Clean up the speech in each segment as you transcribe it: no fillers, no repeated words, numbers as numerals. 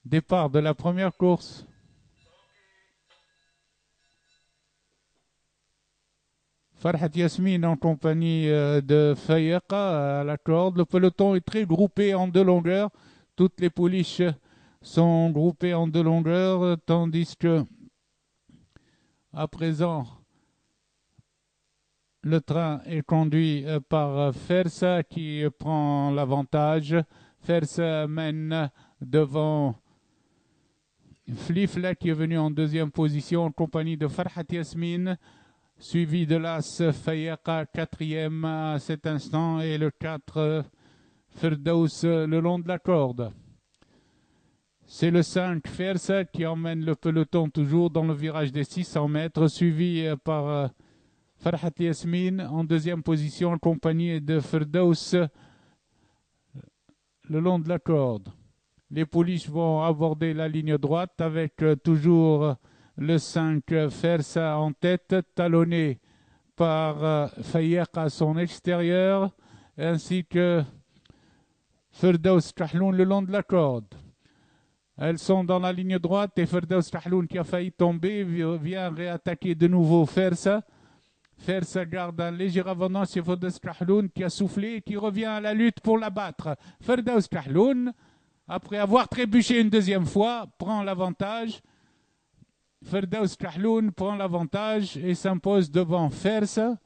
Départ de la première course. Farhat Yasmine en compagnie de Fayeqa à la corde. Le peloton est très groupé en deux longueurs. Toutes les pouliches sont groupées en deux longueurs, tandis que à présent le train est conduit par Fersa qui prend l'avantage. Fersa mène devant Flifla qui est venu en deuxième position en compagnie de Farhat Yasmine, suivi de l'As Fayeqa, quatrième à cet instant, et le 4 Firdaus le long de la corde. C'est le 5 Fersa qui emmène le peloton toujours dans le virage des 600 mètres, suivi par Farhat Yasmine en deuxième position, accompagné de Firdaus le long de la corde. Les pouliches vont aborder la ligne droite avec toujours le 5 Fersa en tête, talonné par Fayeq à son extérieur, ainsi que Firdaus Tahloun le long de la corde. Elles sont dans la ligne droite et Firdaus Tahloun qui a failli tomber vient réattaquer de nouveau Fersa. Fersa garde un léger avantage sur Firdaus Tahloun qui a soufflé et qui revient à la lutte pour la battre. Firdaus Tahloun, après avoir trébuché une deuxième fois, prend l'avantage. Firdaus Tahloun prend l'avantage et s'impose devant Fersa,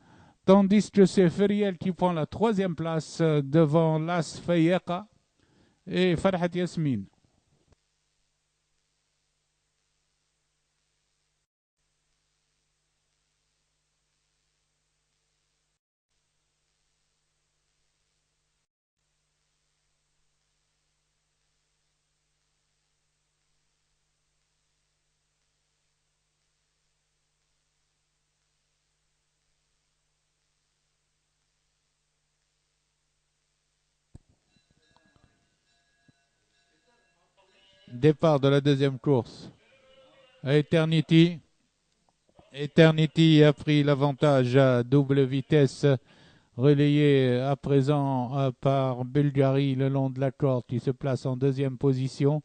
tandis que c'est Feriel qui prend la troisième place devant Las Fayeqa et Farhat Yasmine. Départ de la deuxième course. Eternity. Eternity a pris l'avantage à double vitesse, relayé à présent par Bulgari le long de la corde qui se place en deuxième position.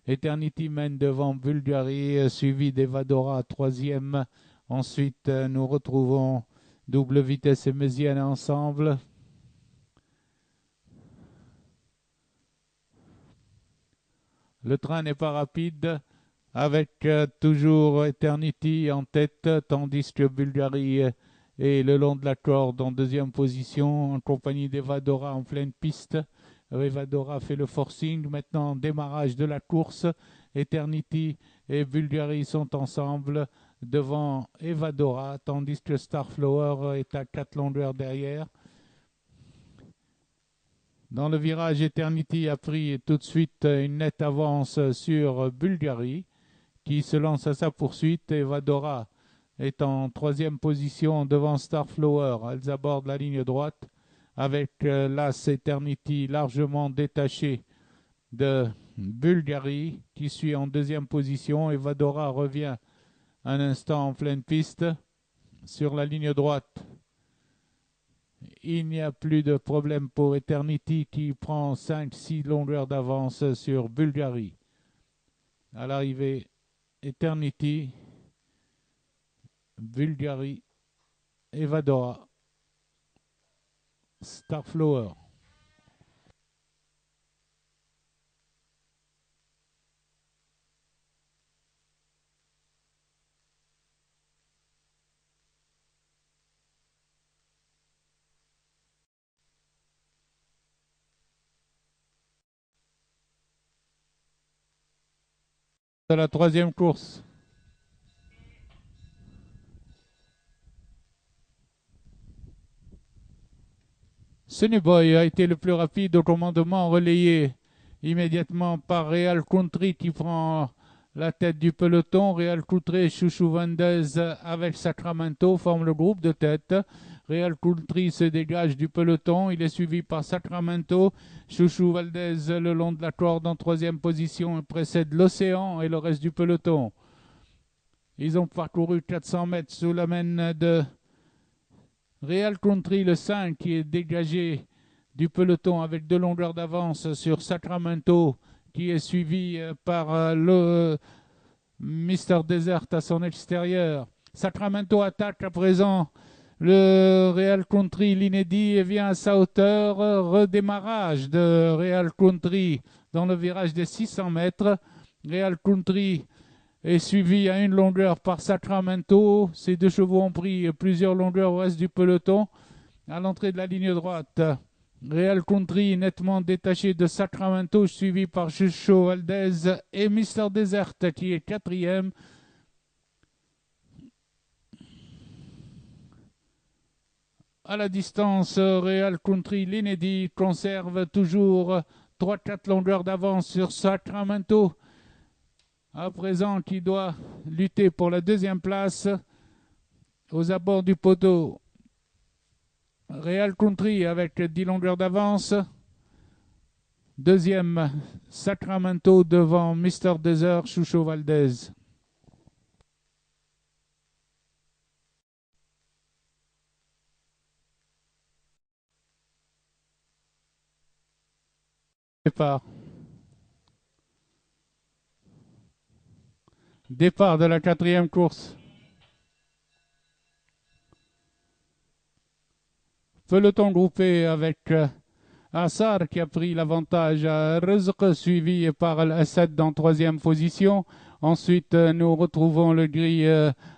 Eternity mène devant Bulgari, suivi d'Evadora troisième. Ensuite, nous retrouvons double vitesse et Méziane ensemble. Le train n'est pas rapide, avec toujours Eternity en tête, tandis que Bulgari est le long de la corde en deuxième position, en compagnie d'Evadora en pleine piste. Evadora fait le forcing. Maintenant, démarrage de la course. Eternity et Bulgari sont ensemble devant Evadora, tandis que Starflower est à 4 longueurs derrière. Dans le virage, Eternity a pris tout de suite une nette avance sur Bulgari, qui se lance à sa poursuite. Evadora est en troisième position devant Starflower. Elles abordent la ligne droite avec l'As Eternity largement détaché de Bulgari, qui suit en deuxième position. Evadora revient un instant en pleine piste sur la ligne droite. Il n'y a plus de problème pour Eternity qui prend 5-6 longueurs d'avance sur Bulgari. À l'arrivée, Eternity, Bulgari, Evadora, Starflower. De la troisième course. Sunnyboy a été le plus rapide au commandement, relayé immédiatement par Real Country qui prend la tête du peloton. Real Country et Chouchou Vandez avec Sacramento forment le groupe de tête. Real Country se dégage du peloton. Il est suivi par Sacramento. Chouchou Valdez le long de la corde en troisième position précède l'Océan et le reste du peloton. Ils ont parcouru 400 mètres sous la main de Real Country, le 5, qui est dégagé du peloton avec 2 longueurs d'avance sur Sacramento, qui est suivi par le Mister Desert à son extérieur. Sacramento attaque à présent le Real Country, l'inédit, vient à sa hauteur. Redémarrage de Real Country dans le virage des 600 mètres. Real Country est suivi à une longueur par Sacramento. Ces deux chevaux ont pris plusieurs longueurs au reste du peloton. À l'entrée de la ligne droite, Real Country nettement détaché de Sacramento, suivi par Chucho Valdez et Mister Desert qui est quatrième. À la distance, Real Country, l'inédit, conserve toujours 3-4 longueurs d'avance sur Sacramento. À présent, qui doit lutter pour la deuxième place aux abords du poteau. Real Country avec 10 longueurs d'avance. Deuxième, Sacramento devant Mister Desert, Chucho Valdez. Départ. Départ de la quatrième course. Peloton groupé avec Assar qui a pris l'avantage à Rizq, suivi par Al-Assad en troisième position. Ensuite, nous retrouvons le gris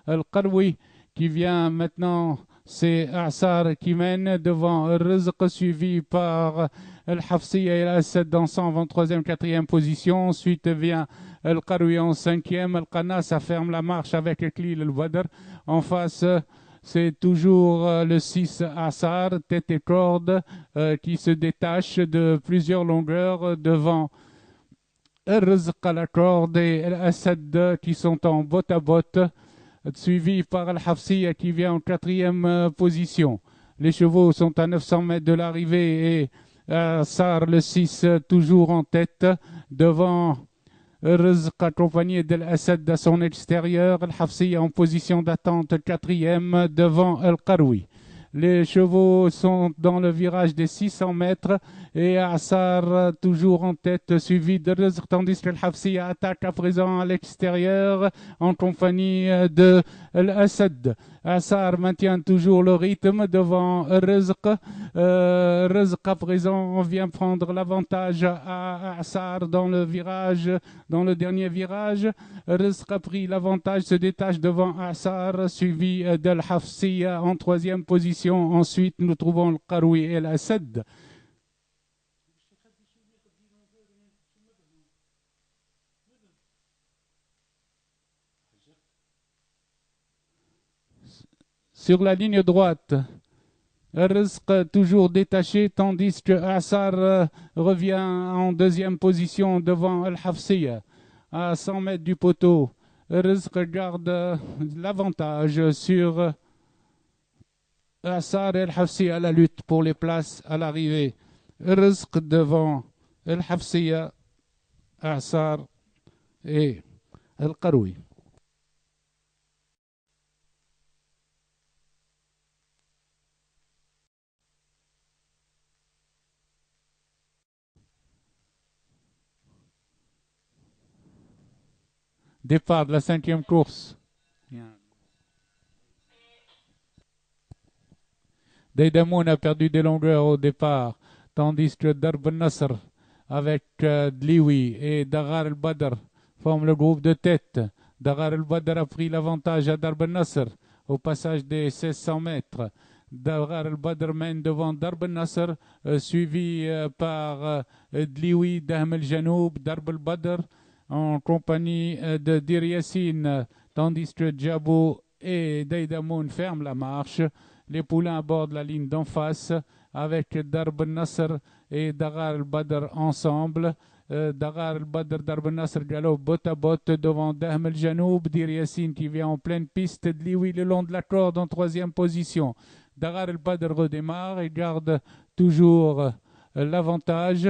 Al-Qarwi qui vient maintenant. C'est Assar qui mène devant Rizq, suivi par Al-Hafsi et Al-Assad ensemble en troisième, quatrième position. Ensuite vient Al-Qarwi en cinquième. Al-Qana, ça ferme la marche avec Eklil Al-Badr. En face, c'est toujours le 6 Assar, tête et corde, qui se détache de plusieurs longueurs devant Rizq à la corde et Al-Assad qui sont en botte à botte, suivi par Al-Hafsi qui vient en quatrième position. Les chevaux sont à 900 mètres de l'arrivée et Assar, le 6, toujours en tête devant Rizq accompagné d'Al-Assad à son extérieur. Al-Hafsi en position d'attente quatrième devant Al-Qarwi. Les chevaux sont dans le virage des 600 mètres et Assar toujours en tête, suivi de Rizq, tandis que Al-Hafsi attaque à présent à l'extérieur en compagnie de Al-Assad. Assar maintient toujours le rythme devant Rizq. Rizq à présent vient prendre l'avantage à Assar dans le virage, dans le dernier virage. Rizq a pris l'avantage, se détache devant Assar, suivi d'Al-Hafsi en troisième position. Ensuite, nous trouvons le Qarwi et l'Assad. Sur la ligne droite, Rizq toujours détaché, tandis que Assar revient en deuxième position devant Al-Hafsi à 100 mètres du poteau. Rizq garde l'avantage sur Assar et Al-Hafsi à la lutte pour les places à l'arrivée. Rizq devant Al-Hafsi, Assar et Al-Qarwi. Départ de la cinquième course. Daidamoun a perdu des longueurs au départ, tandis que Darb al-Nasr avec Dliwi et Dagar al-Badr forment le groupe de tête. Dagar al-Badr a pris l'avantage à Darb al-Nasr au passage des 1600 mètres. Dagar al-Badr mène devant Darb al-Nasr, suivi par Dliwi, Dahm al-Janoub, Darb al-Badr en compagnie de Dir Yassin, tandis que Djabou et Daidamoun ferment la marche. Les poulains abordent la ligne d'en face avec Darb al-Nasr et Dagar al-Badr ensemble. Dagar al-Badr, Darb al-Nasr galope botte à botte devant Dahm al-Janoub, Dir Yassin qui vient en pleine piste, Dliwi le long de la corde en troisième position. Dagar al-Badr redémarre et garde toujours l'avantage.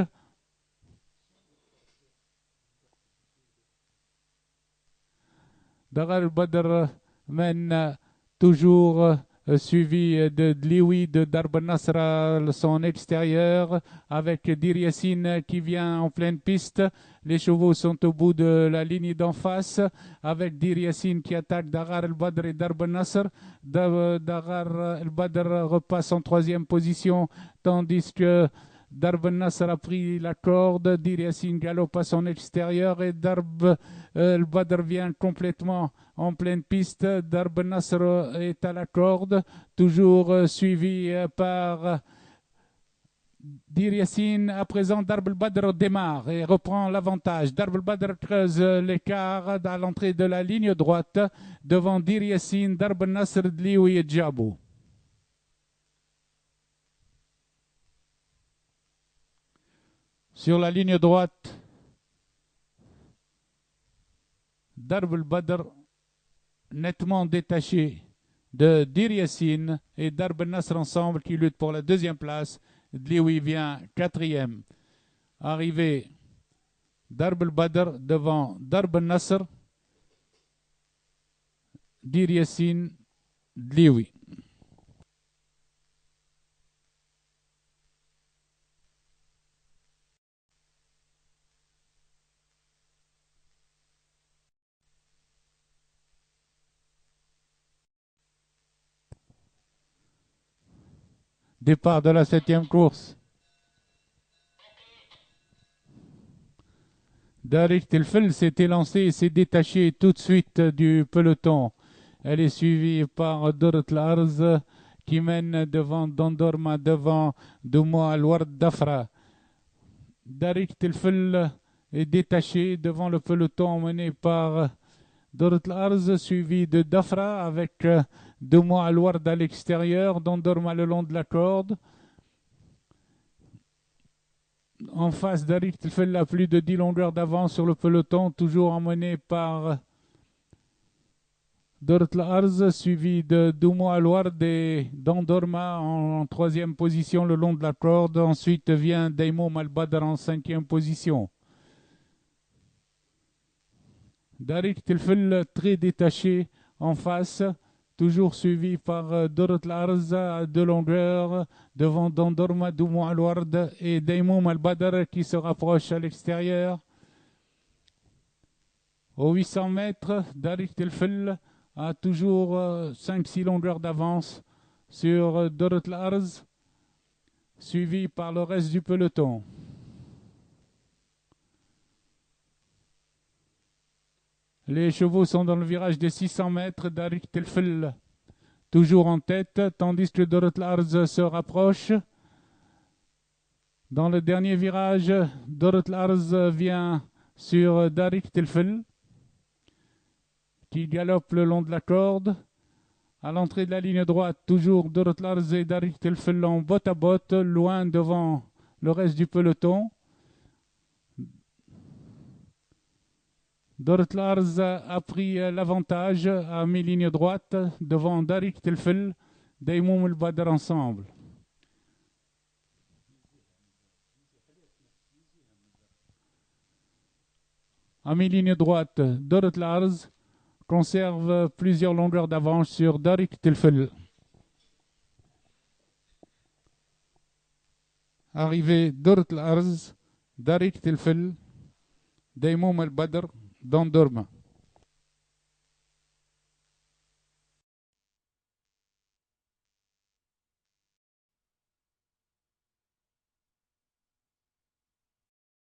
Dagar al-Badr mène toujours suivi de Dlioui de Darb Nasr à son extérieur, avec Dir Yassin qui vient en pleine piste. Les chevaux sont au bout de la ligne d'en face, avec Dir Yassin qui attaque Dagar El-Badr et Darb Nasr. Dagar El-Badr repasse en troisième position, tandis que Darb Nasr a pris la corde. Dir Yassin galope à son extérieur et Darb El-Badr vient complètement en pleine piste. Darb Nasr est à la corde, toujours suivi par Dir Yassin. À présent, Darb El-Badr démarre et reprend l'avantage. Darb El-Badr creuse l'écart à l'entrée de la ligne droite devant Dir Yassin, Darb Nasr, Dlioui et Djabou. Sur la ligne droite, Darb El-Badr nettement détaché de Dir Yassin et Darb Nasr ensemble qui luttent pour la deuxième place. Dlioui vient quatrième. Arrivé Darb El-Badr devant Darb Nasr, Dir Yassin, Dlioui. Départ de la septième course. Darik Telfel s'est élancé et s'est détaché tout de suite du peloton. Elle est suivie par Dorat Larz qui mène devant Dondorma, devant Doumoua Al-Ward Dafra. Darik Telfel est détaché devant le peloton mené par Dorat Larz, suivi de Dafra avec Doumoua Al-Ward à l'extérieur, Dondorma le long de la corde. En face d'Arik Telfel a plus de 10 longueurs d'avance sur le peloton, toujours emmené par Dorat Larz, suivi de Doumoua Al-Ward et Dondorma en troisième position le long de la corde. Ensuite vient Daimoum Al-Badr en cinquième position. Darik Telfel très détaché en face, toujours suivi par Dorat Larz à 2 longueurs, devant Dondorma, Doumoua Al-Ward et Daimoum Al-Badr qui se rapproche à l'extérieur. Aux 800 mètres, Darik Telfel a toujours 5-6 longueurs d'avance sur Dorat Larz, suivi par le reste du peloton. Les chevaux sont dans le virage des 600 mètres. Darik Telfel toujours en tête, tandis que Dorat Larz se rapproche. Dans le dernier virage, Dorat Larz vient sur Darik Telfel, qui galope le long de la corde. À l'entrée de la ligne droite, toujours Dorat Larz et Darik Telfel en botte à botte, loin devant le reste du peloton. Dorat Larz a pris l'avantage à mi-ligne droite devant Darik Telfel, Daimoum Al-Badr ensemble. À mi-ligne droite, Dorat Larz conserve plusieurs longueurs d'avance sur Darik Telfel. Arrivé Dorat Larz, Darik Telfel, Daimoum Al-Badr, Dondorma.